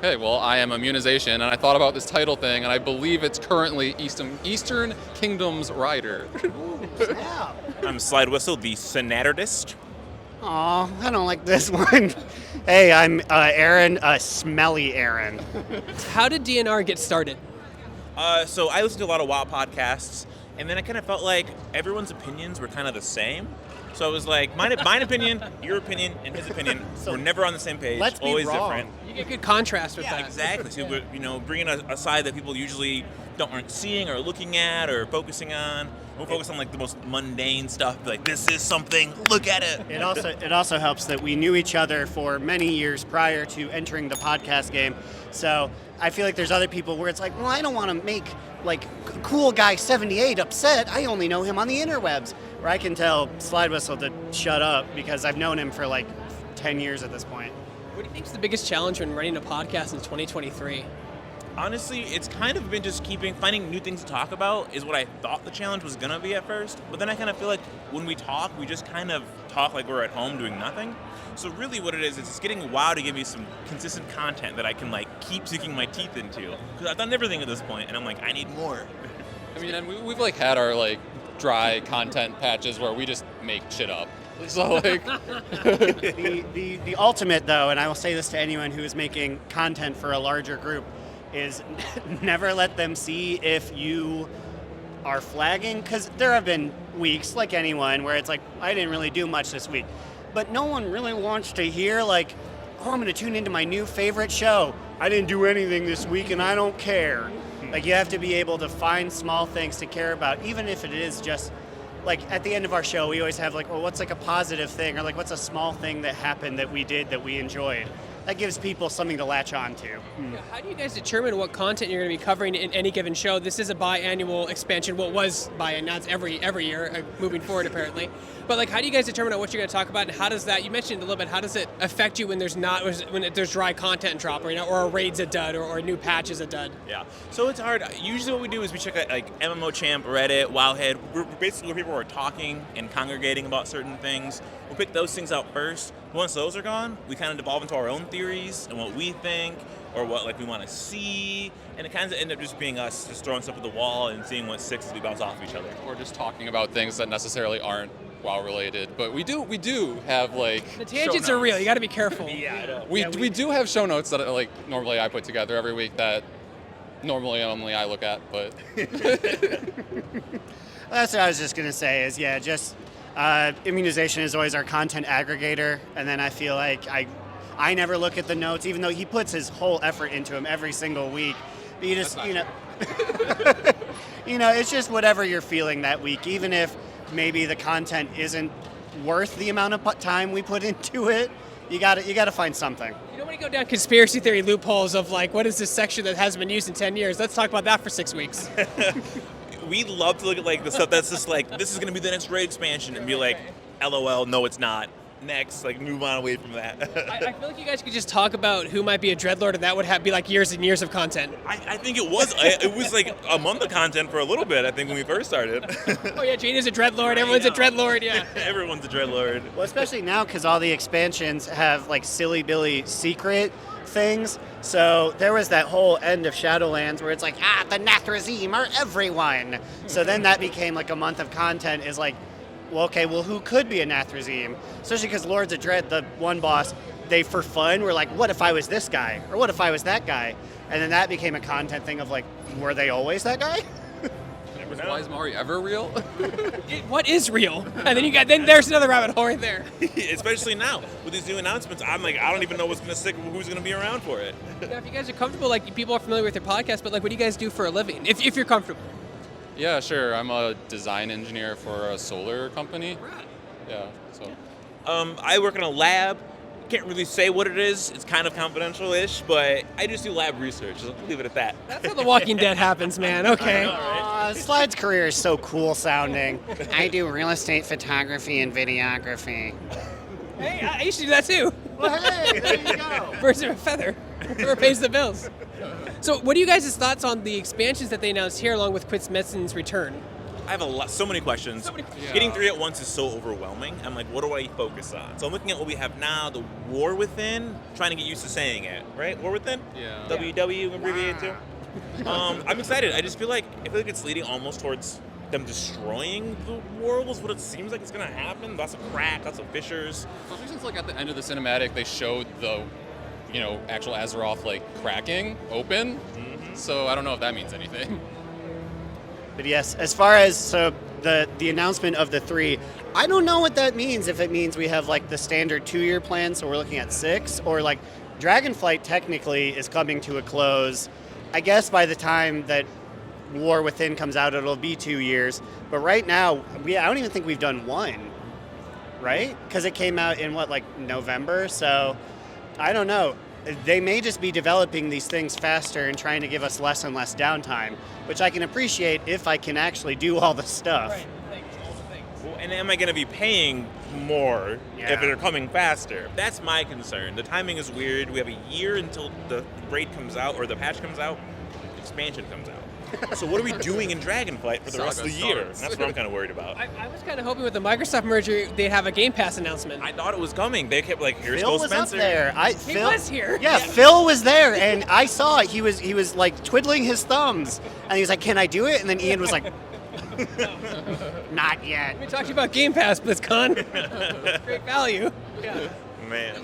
Okay, well, I am Immunization, and I thought about this title thing, and I believe it's currently Eastern Kingdom's Rider. Ooh, snap. I'm Slidewhistle, the Synatardist. Aw, I don't like this one. Hey, I'm Aaron, Smelly Aaron. How did DNR get started? So I listen to a lot of WoW podcasts, and then I kind of felt like everyone's opinions were kind of the same. So I was like, mine opinion, your opinion, and his opinion were never on the same page. Let's be always wrong. different. You get good contrast with Yeah, that. exactly. So we're, bringing a side that people usually aren't seeing or looking at or focusing on. We'll focus on like the most mundane stuff. Be like, this is something. Look at it. It also helps that we knew each other for many years prior to entering the podcast game. So I feel like there's other people where it's like, well, I don't want to make like cool guy 78 upset. I only know him on the interwebs. Where I can tell Slidewhistle to shut up because I've known him for like 10 years at this point. What do you think is the biggest challenge when running a podcast in 2023? Honestly, it's kind of been just finding new things to talk about is what I thought the challenge was going to be at first. But then I kind of feel like when we talk, we just kind of talk like we're at home doing nothing. So really what it is it's getting WoW to give me some consistent content that I can like keep sinking my teeth into. Because I've done everything at this point, and I'm like, I need more. I mean, and we've like had our like dry content patches where we just make shit up. So like, The ultimate though, and I will say this to anyone who is making content for a larger group, is never let them see if you are flagging, because there have been weeks, like anyone, where it's like, I didn't really do much this week. But no one really wants to hear like, oh, I'm going to tune into my new favorite show. I didn't do anything this week and I don't care. Like, you have to be able to find small things to care about, even if it is just, like, at the end of our show, we always have like, well, what's like a positive thing, or like, what's a small thing that happened that we did that we enjoyed? That gives people something to latch on to. Yeah, how do you guys determine what content you're going to be covering in any given show? This is a biannual expansion. Well, it was biannual, now it's every year, moving forward apparently. But like, how do you guys determine what you're going to talk about, and how does that, you mentioned a little bit, how does it affect you when there's dry content drop, or a raid's a dud, or a new patch is a dud? Yeah. So it's hard. Usually what we do is we check out like MMO Champ, Reddit, Wowhead. We're basically where people are talking and congregating about certain things. We'll pick those things out first. Once those are gone, we kind of devolve into our own theories and what we think, or what like we want to see, and it kind of end up just being us just throwing stuff at the wall and seeing what sticks as we bounce off of each other. or just talking about things that necessarily aren't WoW related, but we do have like The tangents show are real, notes. you got to be careful. Yeah, I know. We do have show notes that like normally I put together every week that normally only I look at, but That's what I was just going to say is, yeah, just Immunization is always our content aggregator. And then I feel like I never look at the notes, even though he puts his whole effort into them every single week. But you just, it's just whatever you're feeling that week, even if maybe the content isn't worth the amount of time we put into it. You got to find something. You know, when you go down conspiracy theory loopholes of like, what is this section that hasn't been used in 10 years? Let's talk about that for 6 weeks. We love to look at like the stuff that's just like, this is going to be the next raid expansion, and be like, LOL, no it's not. Next, like move on away from that. I feel like you guys could just talk about who might be a Dreadlord, and that would be like years and years of content. I think it was like a month of content for a little bit, I think, when we first started. Oh yeah, Jaina's a Dreadlord, everyone's a Dreadlord, yeah. Everyone's a Dreadlord. Well, especially now because all the expansions have like silly Billy secret things. So there was that whole end of Shadowlands where it's like, the Nathrazim are everyone. So then that became like a month of content is like, well, okay, well, who could be a Nathrazim? Especially because Lords of Dread, the one boss, they, for fun, were like, what if I was this guy? Or what if I was that guy? And then that became a content thing of like, were they always that guy? was Wise Mari ever real? What is real? And then there's another rabbit hole right there. Especially now with these new announcements, I'm like, I don't even know what's going to stick, who's going to be around for it. Now, if you guys are comfortable, like people are familiar with your podcast, but like, what do you guys do for a living? If you're comfortable. Yeah, sure. I'm a design engineer for a solar company. Yeah, so. I work in a lab. Can't really say what it is. It's kind of confidential-ish, but I just do lab research. I'll leave it at that. That's how The Walking Dead happens, man. Okay. Slide's career is so cool sounding. I do real estate photography and videography. Hey, I used to do that too. Well, hey, there you go. Birds of a feather. Whoever pays the bills. So what are you guys' thoughts on the expansions that they announced here along with Quits Messen's return? I have so many questions. Yeah. Getting 3 at once is so overwhelming. I'm like, what do I focus on? So I'm looking at what we have now, the War Within, trying to get used to saying it, right? War Within? Yeah. WW abbreviated to. I'm excited. I feel like it's leading almost towards them destroying the world is what it seems like it's gonna happen. Lots of crack, lots of fissures. Especially since like at the end of the cinematic they showed the, actual Azeroth like cracking open. So I don't know if that means anything. But yes, as far as the announcement of the 3, I don't know what that means. If it means we have like the standard 2-year plan, so we're looking at 6, or like Dragonflight technically is coming to a close. I guess by the time that War Within comes out, it'll be 2 years. But right now, I don't even think we've done 1, right? Because it came out in November. So I don't know. They may just be developing these things faster and trying to give us less and less downtime, which I can appreciate if I can actually do all the stuff. Right. Well, and am I going to be paying more Yeah. if they're coming faster? That's my concern. The timing is weird. We have a year until the raid comes out or the patch comes out, expansion comes out. So what are we doing in Dragonflight for the rest of the Saga year? starts. That's what I'm kind of worried about. I was kind of hoping with the Microsoft merger they'd have a Game Pass announcement. I thought it was coming. They kept like, here's Phil Phil was Spencer. up there. He was here. Yeah, Phil was there, and I saw it. He was like twiddling his thumbs, and he was like, "Can I do it?" And then Ian was like, "Not yet." We talked about Game Pass, BlizzCon. Great value. Yeah. Man.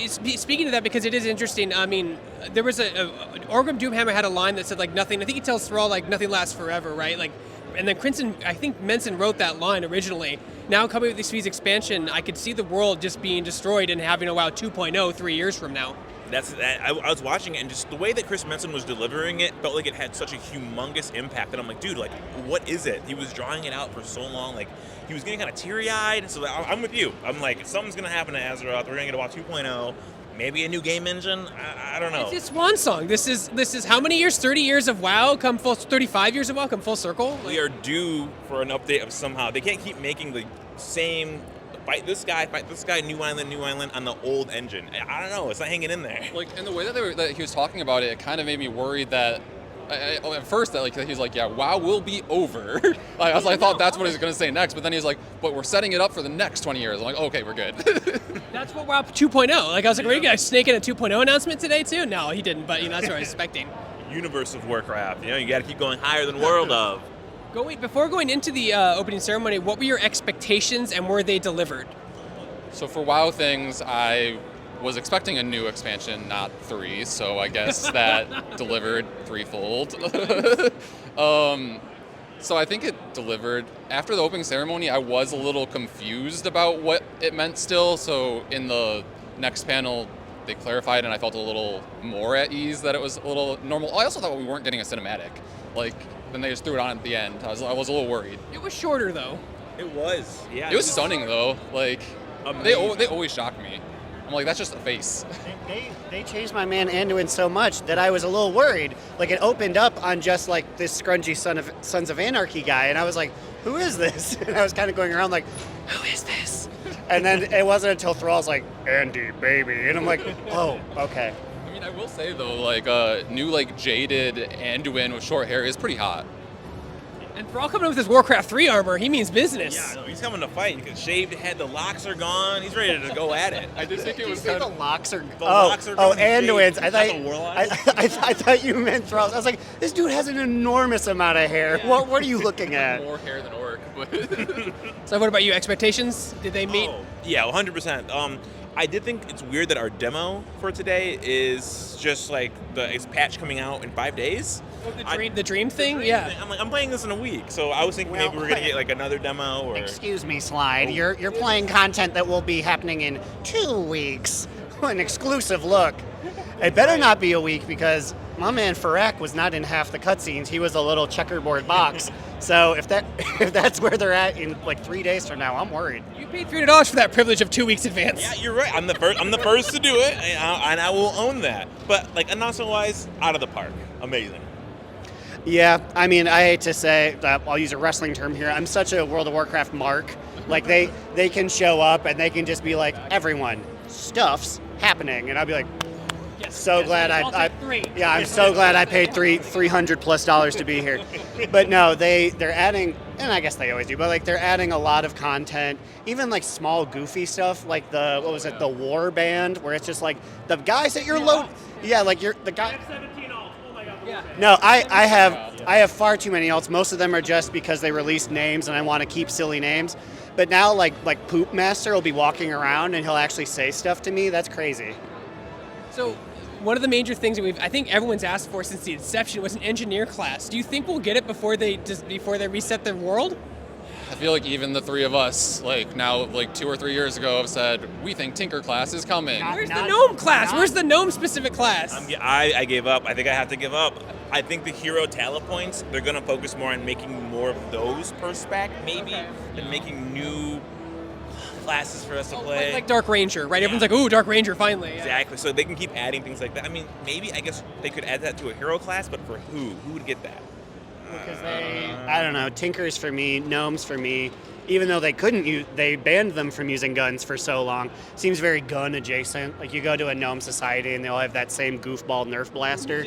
Speaking of that, because it is interesting. I mean, there was Orgrim Doomhammer had a line that said nothing. I think he tells Thrall nothing lasts forever, right? And then Crimson, I think Menson wrote that line originally. Now coming with this Fees expansion, I could see the world just being destroyed and having a WoW 2.0 3 years from now. I was watching it, and just the way that Chris Menson was delivering it felt like it had such a humongous impact that I'm like, dude, what is it? He was drawing it out for so long, he was getting kind of teary-eyed. So I'm with you. I'm like, something's gonna happen to Azeroth. We're gonna get a WoW 2.0, maybe a new game engine. I don't know. It's Swan Song. This is how many years? 30 years of WoW come full. 35 years of WoW come full circle. We are due for an update of somehow. They can't keep making the same. Fight this guy, new island on the old engine. I don't know. It's not hanging in there. And the way that he was talking about it kind of made me worried that at first that he was like, yeah, WoW will be over. I thought that's what he was going to say next, but then he's like, but we're setting it up for the next 20 years. I'm like, okay, we're good. That's what WoW 2.0. I was like, were you guys snaking a 2.0 announcement today too? No, he didn't. But that's what I was expecting. Universe of Warcraft. You got to keep going higher than World of. Before going into the opening ceremony, what were your expectations and were they delivered? So for WoW things, I was expecting a new expansion, not 3, so I guess that delivered threefold. So I think it delivered. After the opening ceremony, I was a little confused about what it meant still, so in the next panel, they clarified and I felt a little more at ease that it was a little normal. I also thought we weren't getting a cinematic. Then they just threw it on at the end. I was a little worried. It was shorter though. It was. Yeah. It was stunning though. They Amazing. always shock me. I'm like, that's just a face. They changed my man Anduin so much that I was a little worried. It opened up on just this scrungy Sons of Anarchy guy, and I was like, who is this? And I was kind of going around like, who is this? And then it wasn't until Thrall's like, Andy, baby. And I'm like, oh, okay. I mean, I will say though, new jaded Anduin with short hair is pretty hot. And Thrall coming with his Warcraft 3 armor, he means business. Yeah, no, he's coming to fight. He shaved head, the locks are gone. He's ready to go at it. I just think it was Did you say kind the of. locks are locks are gone. Anduin's. Is that the Warlock? I thought you meant Thrall's. I was like, this dude has an enormous amount of hair. Yeah. What are you looking at? More hair than orc, but So what about you? Expectations? Did they meet? Oh, yeah, 100%. I did think it's weird that our demo for today is just it's patch coming out in 5 days. The dream thing? Yeah. I'm like, I'm playing this in a week, so I was thinking maybe we're gonna get another demo or. Excuse me, Slide. You're playing content that will be happening in 2 weeks. An exclusive look. It better not be a week because my man Farak was not in half the cutscenes. He was a little checkerboard box. So if that's where they're at in 3 days from now, I'm worried. You paid $300 for that privilege of 2 weeks advance. Yeah, you're right. I'm the first to do it, and I will own that. But announcement-wise, out of the park, amazing. Yeah, I mean, I hate to say that. I'll use a wrestling term here. I'm such a World of Warcraft mark. They can show up and they can just be like, everyone, stuff's happening, and I'll be like, Yes. so glad I'll I take 3. yeah, I'm so glad I paid $300+ to be here. But no, they're adding, and I guess they always do, but like they're adding a lot of content, even like small goofy stuff, like the war band, where it's just like the guys that you're like you're the guy. 17 alts. Oh my god. Yeah. No, I have far too many alts. Most of them are just because they released names and I want to keep silly names. But now like Poop Master will be walking around and he'll actually say stuff to me. That's crazy. So one of the major things that I think everyone's asked for since the inception was an engineer class. Do you think we'll get it before they reset the world? I feel like even the three of us, like now, like 2 or 3 years ago, have said we think Tinker class is coming. Where's the gnome class? Where's the gnome specific class? I gave up. I think I have to give up. I think the hero talent points, they're going to focus more on making more of those per spec, maybe, than making new classes for us to play. Like Dark Ranger, right? Everyone's like, ooh, Dark Ranger, finally. Yeah. Exactly. So they can keep adding things like that. I mean, maybe, I guess they could add that to a hero class, but for who? Who would get that? Because I don't know, Tinkers for me, Gnomes for me, even though they banned them from using guns for so long, seems very gun adjacent. Like you go to a Gnome society and they all have that same goofball Nerf blaster.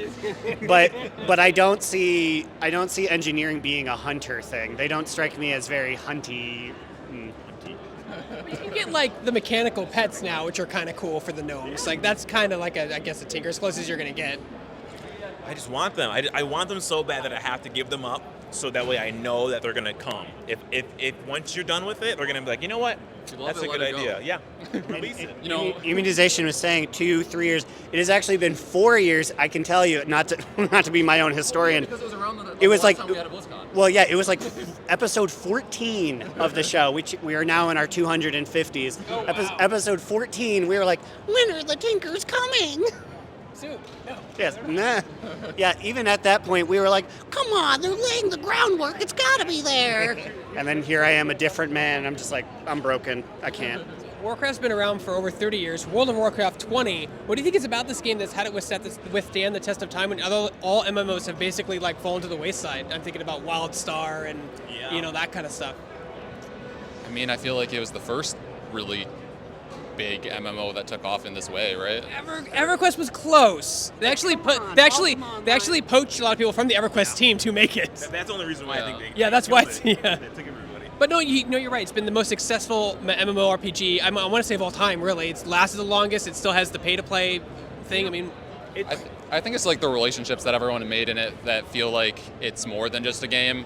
but I don't see engineering being a hunter thing. They don't strike me as very hunty. You can get like the mechanical pets now, which are kind of cool for the gnomes. Like that's kind of like I guess a Tinker, as close as you're gonna get. I just want them. I want them so bad that I have to give them up, so that way I know that they're gonna come. If once you're done with it, they're gonna be like, you know what? That's a good idea. Yeah. Release it. You know, Immunization was saying 2-3 years. It has actually been 4 years. I can tell you, not to be my own historian. because it was around the It was last like- time we had a BlizzCon. Well, yeah, it was like episode 14 of the show, which we are now in our 250s. Oh, wow. Episode 14, we were like, when are the Tinkers coming? Soon. No. Yes, nah. Yeah, even at that point, we were like, come on, they're laying the groundwork. It's got to be there. And then here I am, a different man. I'm just like, I'm broken. I can't. Warcraft's been around for over 30 years. World of Warcraft 20. What do you think is about this game that's had it withstand the test of time when all MMOs have basically like fallen to the wayside? I'm thinking about WildStar and that kind of stuff. I mean, I feel like it was the first really big MMO that took off in this way, right? EverQuest was close. They actually poached a lot of people from the EverQuest team to make it. That's the only reason why I think they. Yeah, that's why. They took everybody. But no, you're right. It's been the most successful MMORPG. I want to say of all time. Really, it's lasted the longest. It still has the pay-to-play thing. I mean, I think it's like the relationships that everyone made in it that feel like it's more than just a game,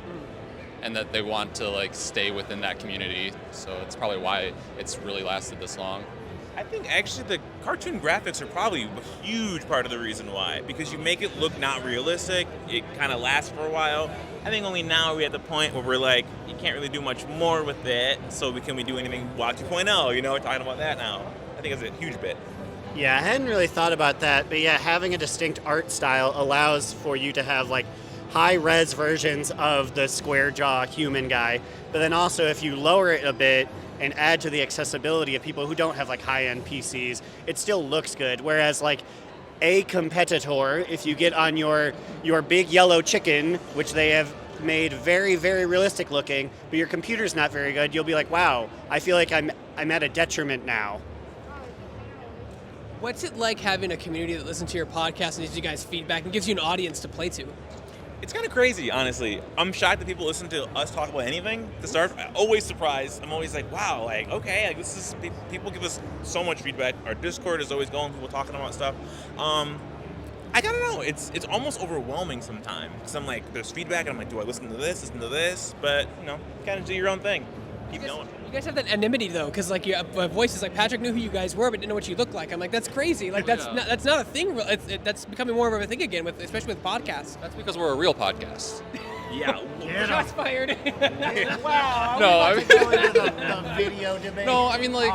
and that they want to like stay within that community. So it's probably why it's really lasted this long. I think actually the cartoon graphics are probably a huge part of the reason why, because you make it look not realistic, it kind of lasts for a while. I think only now we're at the point where we're like, you can't really do much more with it, so can we do anything WoW 2.0, we're talking about that now. I think it's a huge bit. Yeah, I hadn't really thought about that, but yeah, having a distinct art style allows for you to have like high-res versions of the square jaw human guy, but then also if you lower it a bit and add to the accessibility of people who don't have like high-end PCs, it still looks good. Whereas like a competitor, if you get on your big yellow chicken, which they have made very, very realistic looking, but your computer's not very good, you'll be like, wow, I feel like I'm at a detriment now. what's it like having a community that listens to your podcast and gives you guys feedback and gives you an audience to play to? It's kind of crazy, honestly. I'm shocked that people listen to us talk about anything. To start, I'm always surprised. I'm always like, wow, like, okay, like, this is, people give us so much feedback. Our Discord is always going, people talking about stuff. I don't know, it's almost overwhelming sometimes. Because I'm like, there's feedback, and I'm like, do I listen to this? But, kind of do your own thing. Keep going. You guys have that anonymity though, because like your voices, like Patrick knew who you guys were, but didn't know what you looked like. I'm like, that's crazy. Like that's not a thing. That's becoming more of a thing again, especially with podcasts. That's because we're a real podcast. Yeah. Shots fired. Wow. No, I mean, the video debate. no, I mean like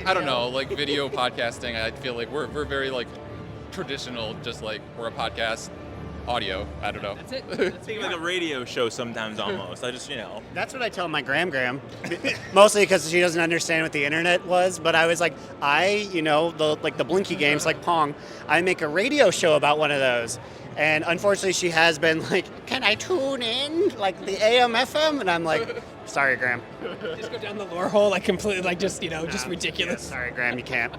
I don't know, like video podcasting. I feel like we're very like traditional, just like we're a podcast. Audio, I don't know. That's it. It's like a radio show sometimes almost. I just, That's what I tell my Gram. Mostly because she doesn't understand what the internet was. But I was like, the Blinky games like Pong, I make a radio show about one of those. And unfortunately, she has been like, "Can I tune in like the AM FM?" And I'm like, "Sorry, Graham." Just go down the lore hole, like completely, like just just Yeah, ridiculous. sorry, Graham, you can't.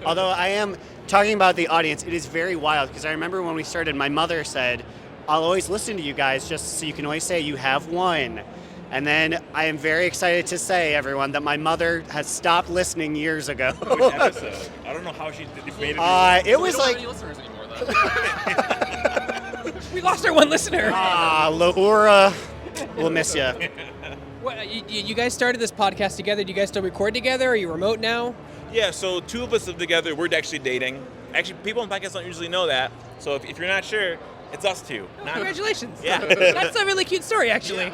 Although I am talking about the audience, it is very wild because I remember when we started, my mother said, "I'll always listen to you guys just so you can always say you have one." And then I am very excited to say, everyone, that my mother has stopped listening years ago. Which episode? I don't know how she made it. It was like, any listeners anymore, though. We lost our one listener. Laura, we'll miss you. What, you guys started this podcast together. Do you guys still record together? Are you remote now? Yeah, so two of us live together. We're actually dating. Actually, people on podcasts don't usually know that. So if you're not sure, it's us two. Oh, congratulations. Yeah. That's a really cute story, actually.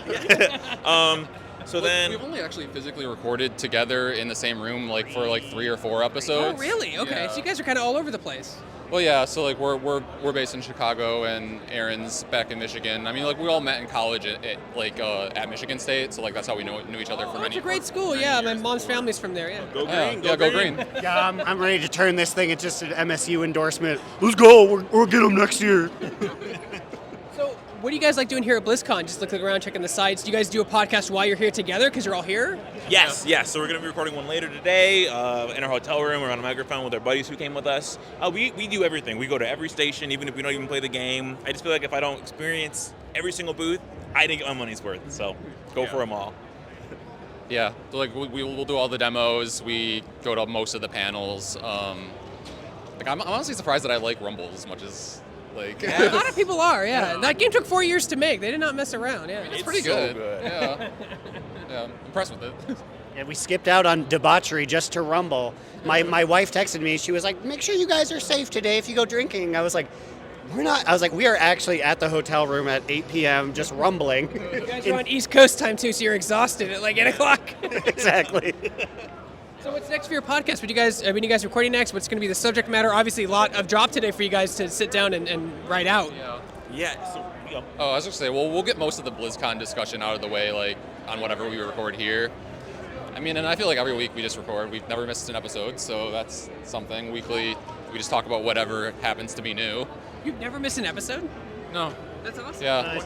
So then We've only actually physically recorded together in the same room like for like 3 or 4 episodes. Oh, really? Okay. Yeah. So you guys are kind of all over the place. Well, yeah. So like we're based in Chicago and Aaron's back in Michigan. I mean, like we all met in college at Michigan State. So like that's how we knew each other for Oh, many. it's a great school. Yeah, my mom's family's from there. Yeah. go Yeah, green. yeah, go green. Yeah, I'm ready to turn this thing into just an MSU endorsement. Let's go. We'll get them next year. So, what do you guys like doing here at BlizzCon? Just looking around, checking the sites. Do you guys do a podcast while you're here together because you're all here? Yes. So we're going to be recording one later today in our hotel room. We're on a microphone with our buddies who came with us. We do everything. We go to every station, even if we don't even play the game. I just feel like if I don't experience every single booth, I didn't get my money's worth. So go for them all. Yeah. So like we'll do all the demos. We go to most of the panels. Like I'm honestly surprised that I like Rumble as much as like. A lot of people are. Yeah. That game took 4 years to make. They did not mess around. Yeah. It's pretty so good. good. Yeah. Yeah. I'm impressed with it. Yeah, we skipped out on debauchery just to Rumble. My wife texted me. She was like, "Make sure you guys are safe today if you go drinking." I was like, "We're not." I was like, "We are actually at the hotel room at 8 p.m. just rumbling." You guys are on East Coast time too, so you're exhausted at like 8 o'clock. Exactly. So what's next for your podcast? What you guys? When you guys recording next? What's going to be the subject matter? Obviously, a lot of drop today for you guys to sit down and write out. Yeah. Yeah. So, Oh, I was just gonna say, well, we'll get most of the BlizzCon discussion out of the way, like on whatever we record here. I mean, and I feel like every week we just record. We've never missed an episode, so that's something. Weekly, we just talk about whatever happens to be new. You've never missed an episode? No. That's awesome. Yeah.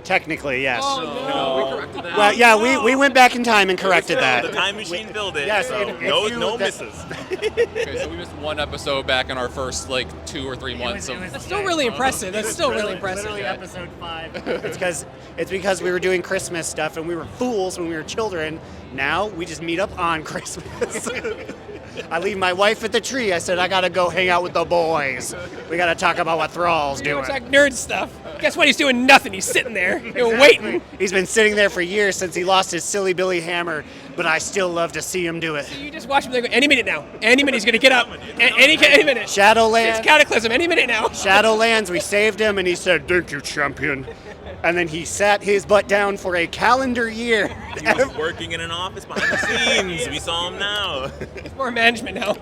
Technically, yes. Oh, no. We corrected that. Well, yeah, we went back in time and corrected the that. time machine filled it. Yes, so if you- no that- misses. Okay, so we missed one episode back in our first like 2 or 3 months of. That's still really impressive. That's still really impressive. Literally episode 5. It's because we were doing Christmas stuff and we were fools when we were children. Now we just meet up on Christmas. I leave my wife at the tree. I said, "I gotta go hang out with the boys. We gotta talk about what Thrall's You know, doing." it's like nerd stuff. Guess what? He's doing nothing. He's sitting there, waiting. He's been sitting there for years since he lost his silly Billy hammer, but I still love to see him do it. You just watch him. They go, any minute now. Any minute he's gonna get up. Any minute. It's Shadowlands. Cataclysm. Any minute now. Shadowlands, we saved him, and he said, "Thank you, champion." And then he sat his butt down for a calendar year. He was working in an office behind the scenes. We saw him now. It's more management now.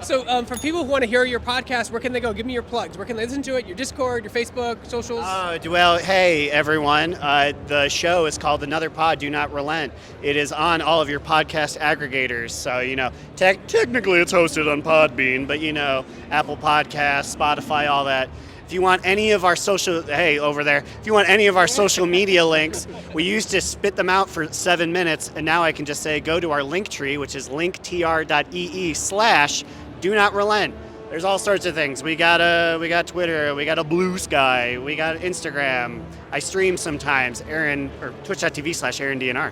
So, for people who want to hear your podcast, where can they go? Give me your plugs. Where can they listen to it? Your Discord, your Facebook, socials. Well, hey, everyone. The show is called Another Pod, Do Not Relent. It is on all of your podcast aggregators. So, technically it's hosted on Podbean, but, Apple Podcasts, Spotify, all that. If you want any of our if you want any of our social media links, we used to spit them out for 7 minutes, and now I can just say go to our link tree, which is linktr.ee/do not relent. There's all sorts of things. We got Twitter, we got a Blue Sky, we got Instagram. I stream sometimes, twitch.tv/AaronDNR.